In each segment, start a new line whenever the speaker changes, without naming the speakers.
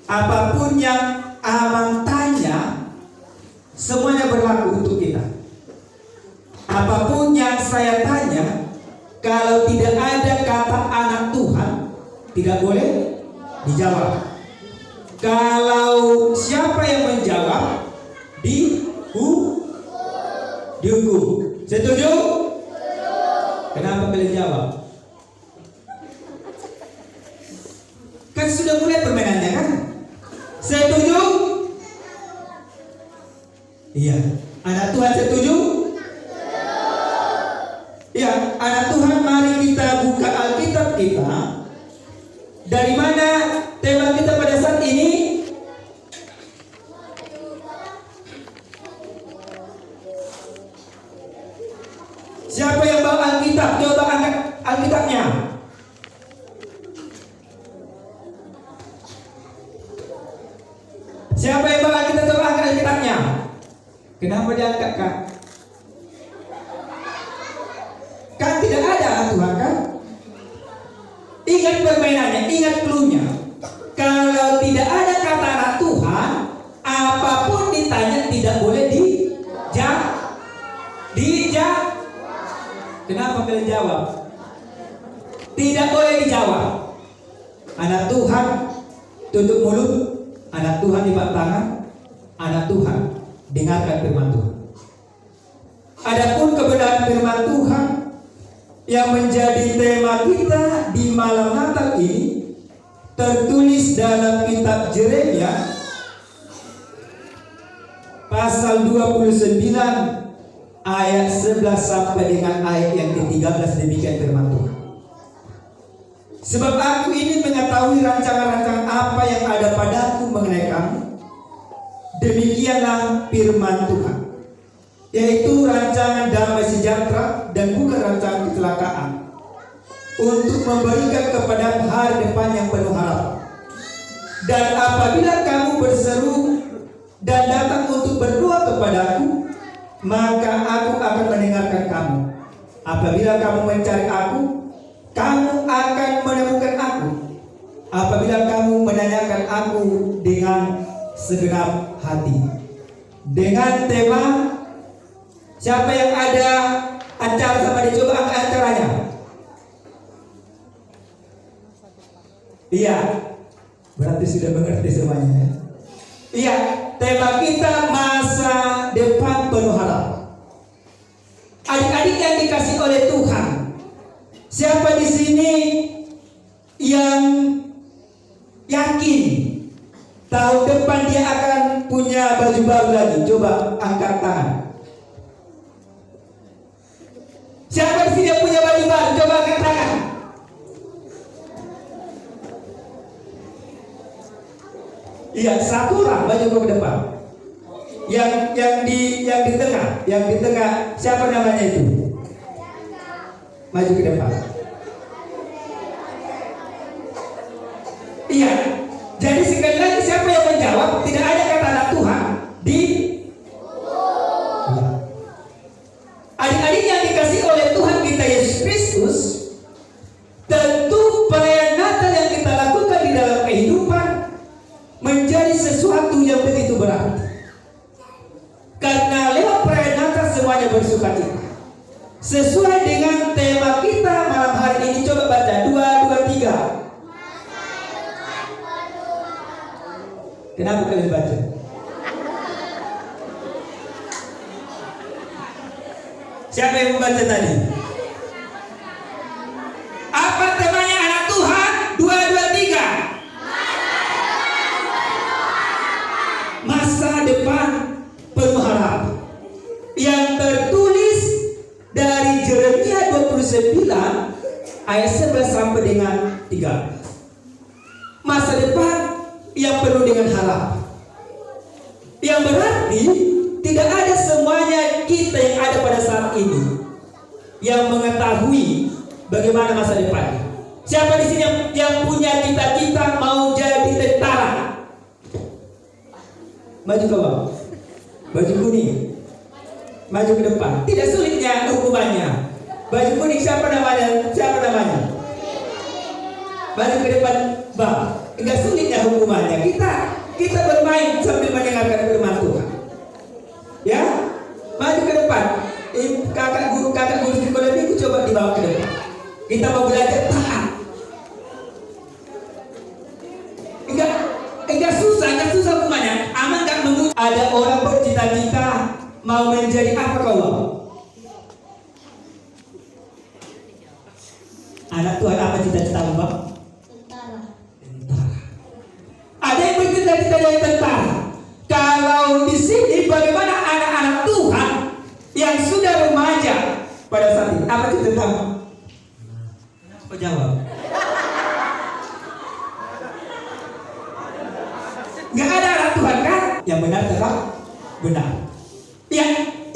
apapun yang abang tanya, semuanya berlaku untuk kita. Apapun yang saya tanya, kalau tidak ada kata anak Tuhan, tidak boleh dijawab. Kalau siapa yang menjawab, dihukum. Setuju? Kenapa kalian jawab? Kan sudah mulai permainannya kan? Setuju? Iya. Anak Tuhan setuju? Ya, anak Tuhan, mari kita buka Alkitab kita. Dari mana tema kita pada saat ini? Siapa yang bawa Alkitab? Coba angkat Alkitabnya. Siapa yang bawa Alkitab? Coba angkat Alkitabnya. Kenapa diangkat, Kak? Kan tidak ada anak Tuhan kan? Ingat permainannya, ingat cluenya. Kalau tidak ada kata anak Tuhan, apapun ditanya tidak boleh dijawab. Kenapa kalian jawab? Tidak boleh dijawab. Anak Tuhan tutup mulut, anak Tuhan lipat tangan, anak Tuhan dengarkan firman Tuhan. Adapun kebenaran firman Tuhan yang menjadi tema kita di malam Natal ini tertulis dalam kitab Yeremia pasal 29 ayat 11 sampai dengan ayat yang ke-13. Demikian firman Tuhan. Sebab aku ingin mengetahui rancangan-rancangan apa yang ada padaku mengenai kamu. Demikianlah firman Tuhan, yaitu rancangan damai sejahtera dan bukan rancangan kecelakaan, untuk memberikan kepada hari depan yang penuh harapan. Dan apabila kamu berseru dan datang untuk berdoa kepadaku, maka aku akan mendengarkan kamu. Apabila kamu mencari aku, kamu akan menemukan aku. Apabila kamu menanyakan aku dengan segenap hati. Dengan tema, siapa yang ada acara sama dia, coba angkat acaranya. Iya, berarti sudah mengerti semuanya ya. Iya, tema kita masa depan penuh harapan. Adik-adik yang dikasih oleh Tuhan, siapa di sini yang yakin tahun depan dia akan punya baju baru lagi? Coba angkat tangan. Siapa di sini yang punya baju baru? Coba angkat tangan. Iya, satu orang baju ke depan. Yang di tengah, siapa namanya itu? Maju ke depan. Iya. Jadi sekali lagi, siapa yang menjawab? Tidak ada kata anak Tuhan di. Adik-adik yang dikasih oleh Tuhan kita Yesus Kristus, tentu perayaan Natal yang kita lakukan di dalam kehidupan menjadi sesuatu yang begitu berarti. Karena lewat perayaan Natal semuanya bersukacita. Sesuai dengan tema kita malam hari ini, coba baca 2:23. Kenapa kalian baca? Siapa yang membaca tadi? Apa temanya anak Tuhan? 2:23. Masa depan penuh harapan. Yang tertulis dari Yeremia 29 ayat 11 sampai dengan 13. Masa depan yang penuh dengan harapan. Yang berarti tidak ada semuanya kita yang ada pada saat ini yang mengetahui bagaimana masa depan. Siapa di sini yang punya cita-cita mau jadi tentara? Maju ke bawah. Baju kuning. Maju ke depan. Tidak sulitnya hukumannya. Baju kuning siapa namanya? Siapa namanya? Maju ke depan, Bang. Enggak sulit ya hukumannya. Kita bermain sambil mendengarkan firman Tuhan. Ya, maju ke depan. Kakak guru sekolah minggu coba dibawa ke depan. Kita mau belajar taat. Enggak susah hukumannya. Aman enggak menguji. Ada orang bercita-cita mau menjadi apa kau mau? Anak Tuhan apa cita-cita Bang? Tentara. Ada yang bercita-cita jadi tentara. Kalau di sini bagaimana anak-anak Tuhan yang sudah remaja pada saat ini? Apa cita-cita? Kau jawab. Nggak ada anak Tuhan kan? Yang benar tetap benar. Ya,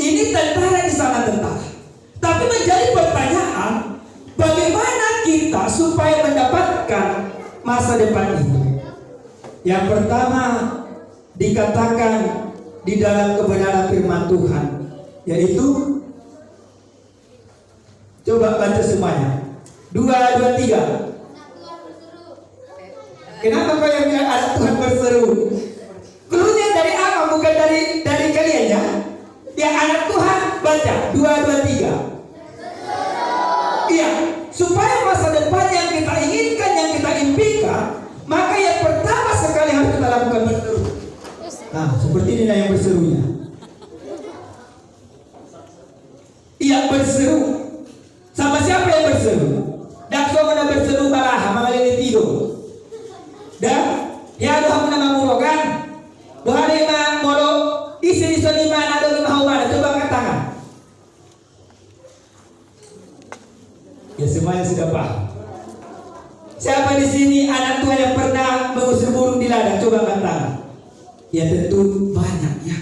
ini tentara di sana tentara. Tapi menjadi pertanyaan, bagaimana kita supaya mendapatkan masa depan ini? Yang pertama dikatakan di dalam kebenaran firman Tuhan, yaitu coba baca semuanya. 2, 2, 3. Kenapa kau yang bilang anak Tuhan berseru? Keluarnya dari apa? Bukan dari kalian ya? Ya anak Tuhan baca 2, 2, 3. Iya, supaya masa depan yang kita inginkan, yang kita impikan, maka yang pertama sekali harus kita lakukan berseru. Nah, seperti inilah yang berserunya. Iya, berseru. Sama siapa yang berseru? Dan suamana berseru baraha mengalami tidur. Dan ya doa nama murogan. Doa lima moro isi di sini mana ada lima humana. Coba angkat tangan. Ya semuanya sudah paham. Siapa di sini anak Tuhan yang pernah mengusir burung di ladang? Coba angkat tangan. Ya tentu banyak ya.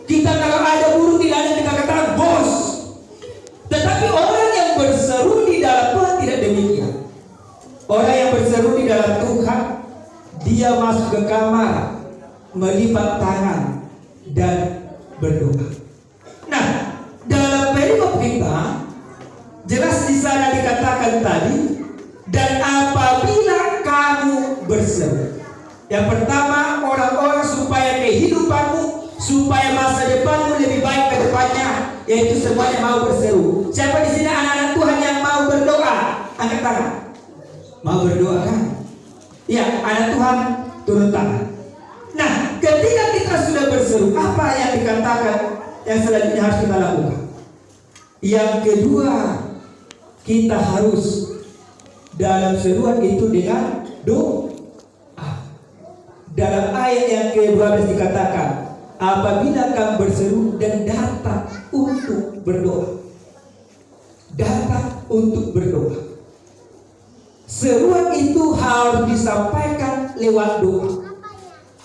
Kita kalau ada burung di ladang kita katakan bos. Tetapi orang yang berseru di dalam Tuhan tidak demikian. Orang yang berseru di dalam Tuhan, dia masuk ke kamar, melipat tangan dan berdoa. Nah, dalam perikop kita jelas di sana dikatakan tadi, dan apabila kamu berseru. Yang pertama, orang-orang supaya kehidupanmu, supaya masa depanmu lebih baik ke depannya, yaitu semuanya mau berseru. Siapa di sini anak-anak Tuhan yang mau berdoa? Angkat tangan. Mau berdoa kan? Ya, anak Tuhan turun tangan. Nah, ketika kita sudah berseru, apa yang dikatakan yang selanjutnya harus kita lakukan? Yang kedua, kita harus dalam seruan itu dengan doa. Dalam ayat yang ke-12 dikatakan, apabila kamu berseru dan datang untuk berdoa. Datang untuk berdoa. Seruan itu harus disampaikan lewat doa.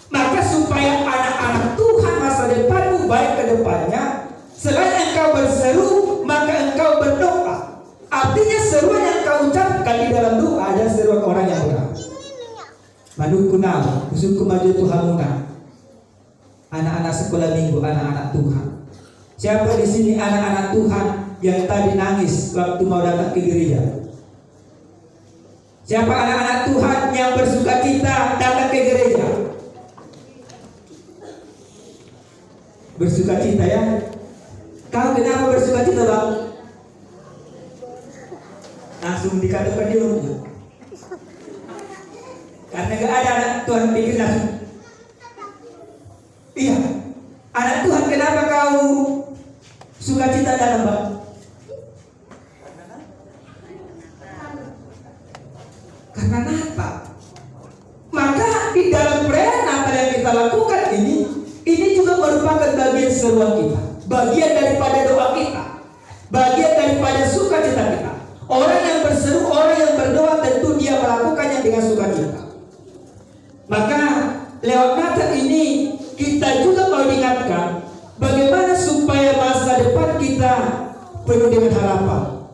Maka supaya anak-anak Tuhan masa depanmu baik ke depannya, selain engkau berseru, maka engkau berdoa. Artinya seruan yang kau ucapkan di dalam doa adalah seruan orang yang benar. Manukunam, usulku maju Tuhanuna. Anak-anak sekolah minggu, anak-anak Tuhan. Siapa di sini anak-anak Tuhan yang tadi nangis waktu mau datang ke gereja? Siapa anak-anak Tuhan yang bersuka cita datang ke gereja? Bersuka cita ya? Kau kenapa bersuka cita bang? Langsung dikatakan di rumah. Karena gak ada anak Tuhan pikir langsung. Iya, anak Tuhan kenapa kau suka cita dalam bang? Karena Natal. Maka di dalam perayaan Natal yang kita lakukan ini juga merupakan bagian seruan kita, bagian daripada doa kita, bagian daripada sukacita kita. Orang yang berseru, orang yang berdoa tentu dia melakukannya dengan sukacita. Maka lewat Natal ini kita juga mau diingatkan bagaimana supaya masa depan kita penuh dengan harapan.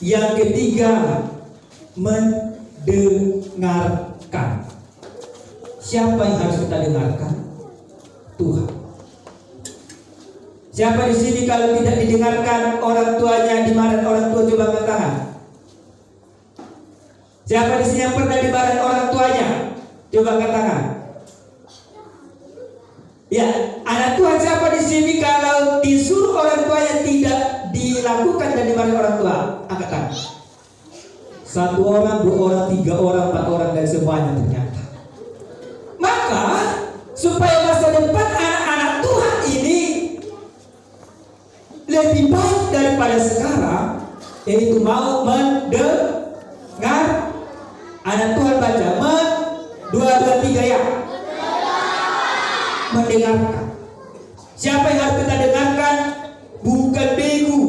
Yang ketiga, mendengarkan. Siapa yang harus kita dengarkan? Tuhan. Siapa di sini kalau tidak didengarkan orang tuanya dimarahin orang tua, coba angkat tangan. Siapa di sini yang pernah dimarahin orang tuanya? Coba katakan. Ya, anak Tuhan siapa di sini kalau disuruh orang tua yang tidak dilakukan dan dimarahi orang tua? Angkat tangan. 1 orang, 2 orang, 3 orang, 4 orang dan semuanya ternyata. Maka supaya masa depan anak-anak Tuhan ini lebih baik daripada sekarang, yaitu mau mendengar. Anak Tuhan baca 2, 3 ya. Mendengarkan. Siapa yang harus kita dengarkan? Bukan begu,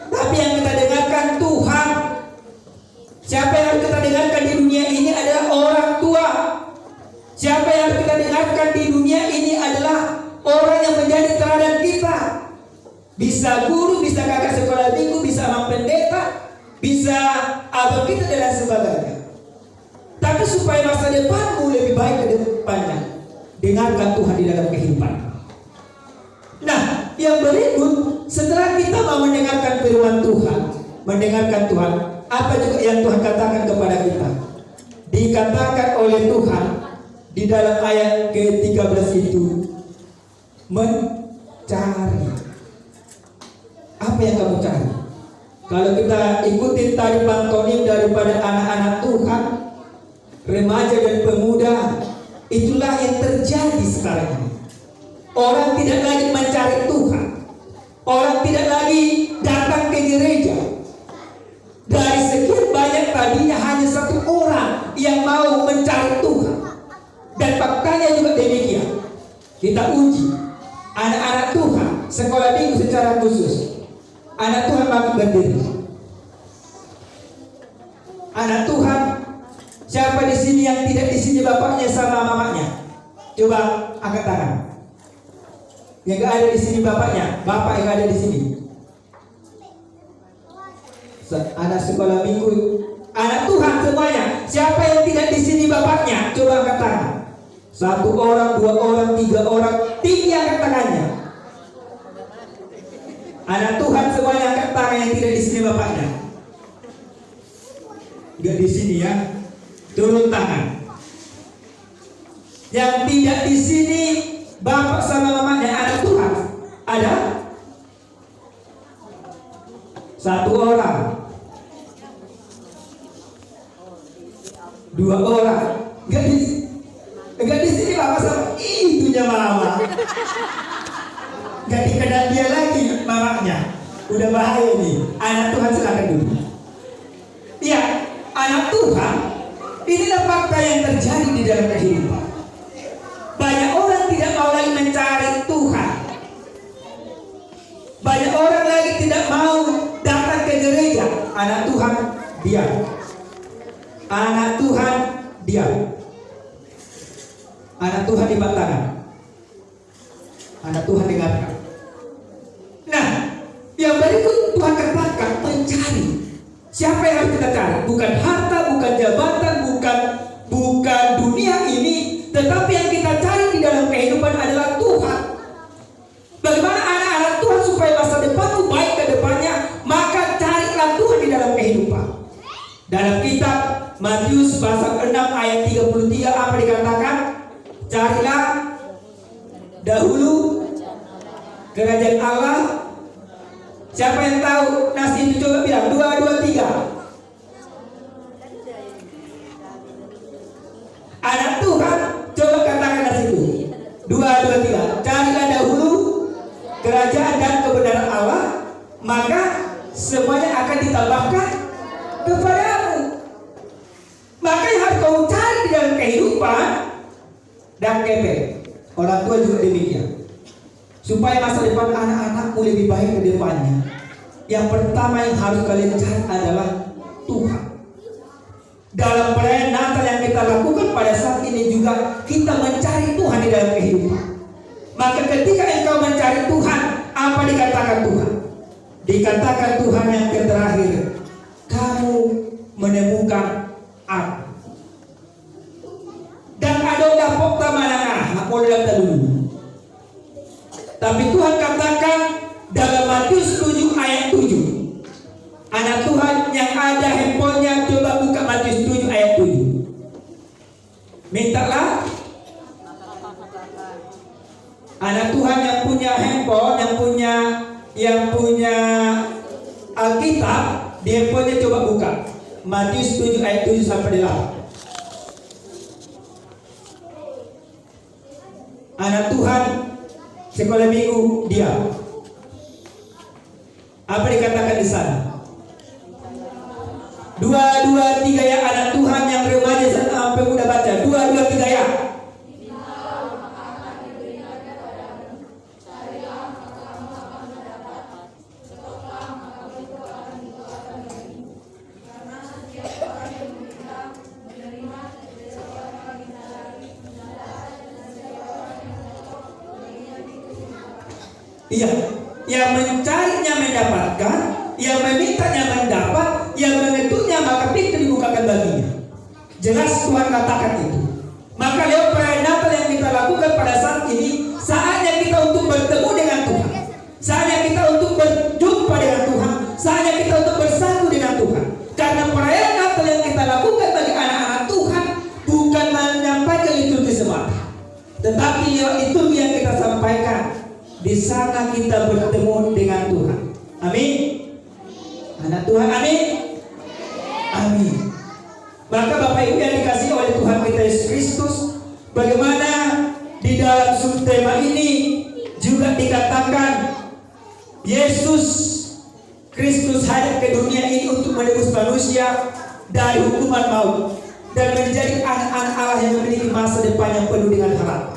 tapi yang kita dengarkan Tuhan. Siapa yang harus kita dengarkan di dunia ini adalah orang tua. Siapa yang harus kita dengarkan di dunia ini adalah orang yang menjadi teladan kita. Bisa guru, bisa kakak sekolah minggu, bisa imam pendeta, bisa abang kita dan sebagainya. Tapi supaya masa depanmu lebih baik ke depannya, dengarkan Tuhan di dalam kehidupan. Nah, yang berikut, setelah kita mau mendengarkan firman Tuhan, mendengarkan Tuhan, apa juga yang Tuhan katakan kepada kita? Dikatakan oleh Tuhan di dalam ayat ke-13 itu, mencari. Apa yang kamu cari? Kalau kita ikutin tadi pantonim daripada anak-anak Tuhan, remaja dan pemuda, itulah yang terjadi sekarang ini. Orang tidak lagi mencari Tuhan. Orang tidak lagi datang ke gereja. Dari sekian banyak tadinya hanya 1 orang yang mau mencari Tuhan. Dan faktanya juga demikian. Kita uji anak-anak Tuhan sekolah minggu secara khusus. Anak Tuhan makin berdiri. Anak Tuhan, siapa di sini yang tidak di sini bapaknya sama mamanya? Coba angkat tangan. Yang gak ada di sini bapaknya, bapak yang ada di sini. Anak sekolah minggu, anak Tuhan semuanya. Siapa yang tidak di sini bapaknya? Coba angkat tangan. 1 orang, 2 orang, 3 orang, tinggi angkat tangannya. Anak Tuhan semuanya angkat tangan yang tidak di sini bapaknya. Gak di sini ya. Turun tangan. Yang tidak di sini bapak sama mamanya, anak Tuhan ada 1 orang, 2 orang. Gak di sini bapak sama itunya mama. Gak dikenal dia lagi mamanya. Udah bahaya nih. Anak Tuhan silakan dulu. Iya, anak Tuhan. Inilah fakta yang terjadi di dalam kehidupan. Banyak orang tidak mau lagi mencari Tuhan. Banyak orang lagi tidak mau datang ke gereja. Anak Tuhan diam. Anak Tuhan diam. Anak Tuhan dibatalkan. Anak Tuhan dengarkan. Nah, yang berikut Tuhan katakan mencari. Siapa yang harus kita cari? Bukan harta, bukan jabatan, bukan dunia ini, tetapi yang kita cari di dalam kehidupan adalah Tuhan. Bagaimana anak-anak Tuhan supaya masa depanmu baik ke depannya? Maka carilah Tuhan di dalam kehidupan. Dalam kitab Matius pasal 6 ayat 33 apa dikatakan? Carilah dahulu kerajaan Allah. Siapa yang tahu nasi itu coba bilang 2, 2, 3. Anak Tuhan coba katakan nasi itu 2, 2, 3. Carilah dahulu kerajaan dan kebenaran Allah, maka semuanya akan ditambahkan kepadamu. Maka yang harus kau cari di dalam kehidupan dan kepek. Orang tua juga demikian. Supaya masa depan anak-anakmu lebih baik ke depannya, yang pertama yang harus kalian cari adalah Tuhan. Dalam perayaan Natal yang kita lakukan pada saat ini juga kita mencari Tuhan di dalam kehidupan. Maka ketika engkau mencari Tuhan, apa dikatakan Tuhan? Dikatakan Tuhan yang terakhir, kamu menemukan aku. Dan ada dapok tamanah, mau lihat dulu. Tapi Tuhan katakan dalam Matius 7 ayat 7. Anak Tuhan yang ada handphonenya coba buka Matius 7 ayat 7. Mintalah. Anak Tuhan yang punya handphone, yang punya Alkitab, di handphonenya coba buka Matius 7 ayat 7 sampai 8. Anak Tuhan sekolah minggu dia. Apa dikatakan di sana? 2, 2, 3 ya anak Tuhan yang remaja sampai muda baca. 2, 2, 3 ya. Iya, yang mencarinya mendapatkan, yang memintanya mendapat, yang mengetuknya maka pintu dibukakan baginya. Jelas Tuhan katakan itu. Maka lewat perayaan Natal yang kita lakukan pada saat ini, saatnya kita untuk bertemu dengan Tuhan, saatnya kita untuk berjumpa dengan Tuhan, saatnya kita untuk bersatu dengan Tuhan. Karena perayaan Natal yang kita lakukan bagi anak-anak Tuhan bukan menyampaikan liturgi semata, tetapi lewat liturgi yang kita sampaikan, di sana kita bertemu dengan Tuhan. Amin. Anak Tuhan, amin. Amin. Maka Bapak Ibu yang dikasihi oleh Tuhan kita Yesus Kristus, bagaimana di dalam subtema ini juga dikatakan Yesus Kristus hadir ke dunia ini untuk menebus manusia dari hukuman maut dan menjadi anak-anak Allah yang memiliki masa depan yang penuh dengan harapan.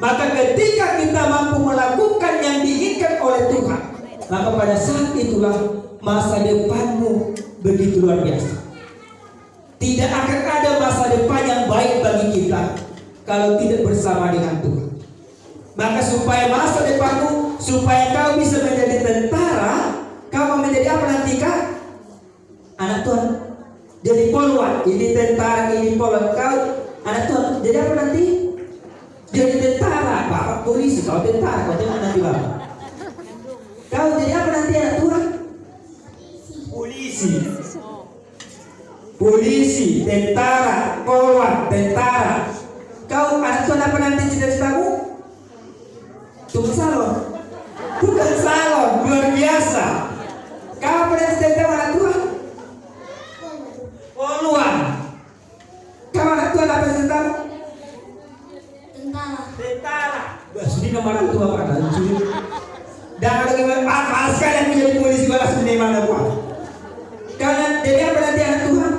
Maka ketika kita mampu melakukan yang diinginkan oleh Tuhan, maka pada saat itulah masa depanmu begitu luar biasa. Tidak akan ada masa depan yang baik bagi kita kalau tidak bersama dengan Tuhan. Maka supaya masa depanmu, supaya kau bisa menjadi tentara, kau mau menjadi apa nanti kak? Anak Tuhan, jadi polwan. Ini tentara, ini polwan. Kau anak Tuhan, jadi apa nanti? Jadi tentara, bapak polisi, kau tentara, kau jangan nanti bapak. Kau jadi apa nanti anak Tuhan? Polisi. Polisi, tentara, polwan, tentara. Kau anak Tuhan apa nanti cita-citamu? Tukang salon. Tukang salon, luar biasa. Kau apa nanti cita-citamu anak Tuhan? Polwan. Kau anak Tuhan apa cita-citamu? Tentara. Sudah nomor itu apa kan? Dan ada gimana? Apa sekalian menjadi polisi balas di mana buat? Karena jadi apa nanti anak Tuhan?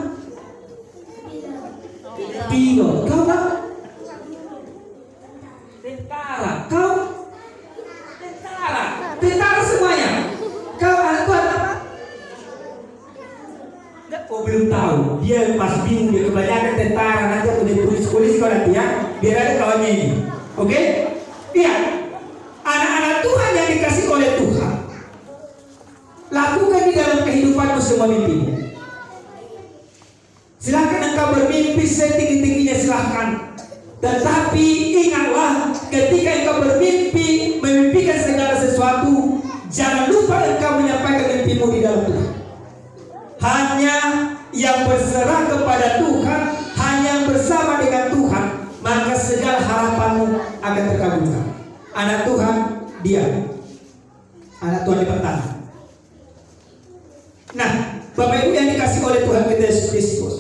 Pilot. Kau apa? Tentara. Kau? Tentara. Tentara semuanya. Kau anak Tuhan apa? Oh belum tahu. Dia masih bingung. Dia kebanyakan tentara. Nanti aku jadi polisi kau nanti ya. Biar ada kawannya ini. Oke? Iya. Anak-anak Tuhan yang dikasih oleh Tuhan, lakukan di dalam kehidupanmu semua mimpimu. Silahkan engkau bermimpi setinggi-tingginya, silahkan. Tetapi ingatlah, ketika engkau bermimpi, memimpikan segala sesuatu, jangan lupa engkau menyampaikan mimpimu di dalam Tuhan. Hanya yang berserah kepada Tuhan, hanya yang bersama dengan Tuhan, maka segala harapanmu akan terkabulkan. Anak Tuhan dia, anak Tuhan di pertama. Nah, Bapak Ibu yang dikasih oleh Tuhan kita Yesus Kristus,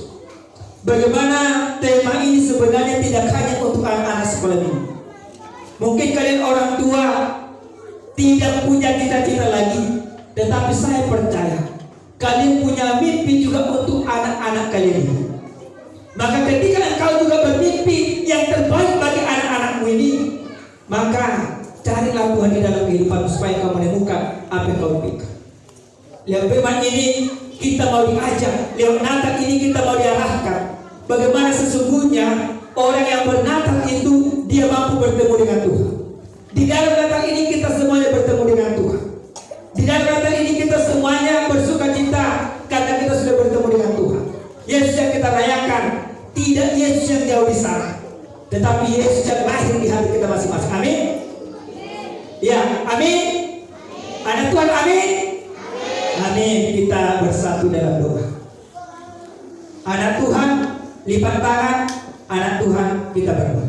bagaimana tema ini sebenarnya tidak hanya untuk anak-anak sekolah minggu. Mungkin kalian orang tua tidak punya cita-cita lagi, tetapi saya percaya kalian punya mimpi juga untuk anak-anak kalian ini. Maka ketika engkau juga bermimpi yang terbaik bagi anak-anakmu ini, maka carilah Tuhan di dalam kehidupan supaya kau menemukan apa yang kau pikir. Lewat firman ini kita mau diajak, lewat Natal ini kita mau diarahkan bagaimana sesungguhnya orang yang bernatal itu dia mampu bertemu dengan Tuhan. Di dalam Natal ini kita semuanya bertemu dengan Tuhan. Di dalam Natal ini kita semuanya bersuka cita karena kita sudah bertemu dengan Tuhan. Yesus yang kita rayakan tidak Yesus yang jauh di sana, tetapi Yesus yang lahir di hati kita masing-masing. Amin. Ya, amin. Anak Tuhan, amin. Amin. Kita bersatu dalam doa. Anak Tuhan, lipat tangan. anak Tuhan, kita berdoa.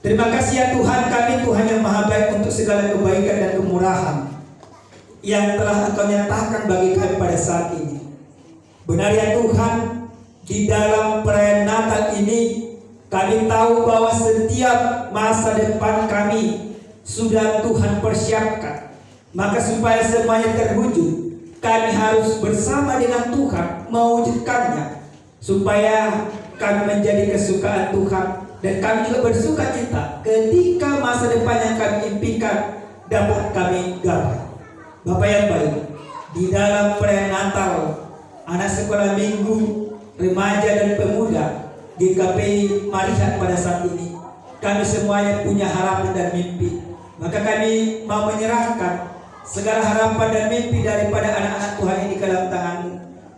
Terima kasih ya Tuhan kami, Tuhan yang maha baik, untuk segala kebaikan dan kemurahan yang telah Engkau nyatakan bagi kami pada saat ini. Benar ya Tuhan, di dalam perayaan Natal ini kami tahu bahwa setiap masa depan kami sudah Tuhan persiapkan. Maka supaya semuanya terwujud, kami harus bersama dengan Tuhan mewujudkannya, supaya kami menjadi kesukaan Tuhan, dan kami juga bersuka cita ketika masa depan yang kami impikan dapat kami gapai. Bapak yang baik, di dalam perayaan Natal, anak sekolah minggu, remaja dan pemuda GKPI Marihat pada saat ini, kami semuanya punya harapan dan mimpi. Maka kami mau menyerahkan segala harapan dan mimpi daripada anak-anak Tuhan ini ke dalam tangan-Mu.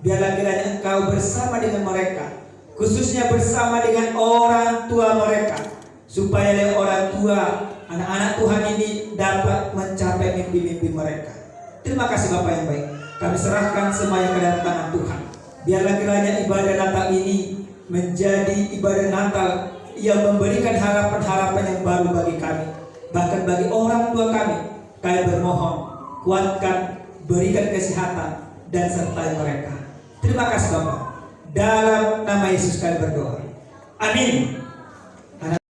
Biarlah kiranya Engkau bersama dengan mereka, khususnya bersama dengan orang tua mereka, supaya oleh orang tua anak-anak Tuhan ini dapat mencapai mimpi-mimpi mereka. Terima kasih Bapak yang baik. Kami serahkan semuanya ke dalam tangan Tuhan. Biarlah kiranya ibadah Natal ini menjadi ibadah Natal yang memberikan harapan-harapan yang baru bagi kami, bahkan bagi orang tua kami. Kami bermohon, kuatkan, berikan kesehatan, dan sertai mereka. Terima kasih Bapak. Dalam nama Yesus kami berdoa. Amin.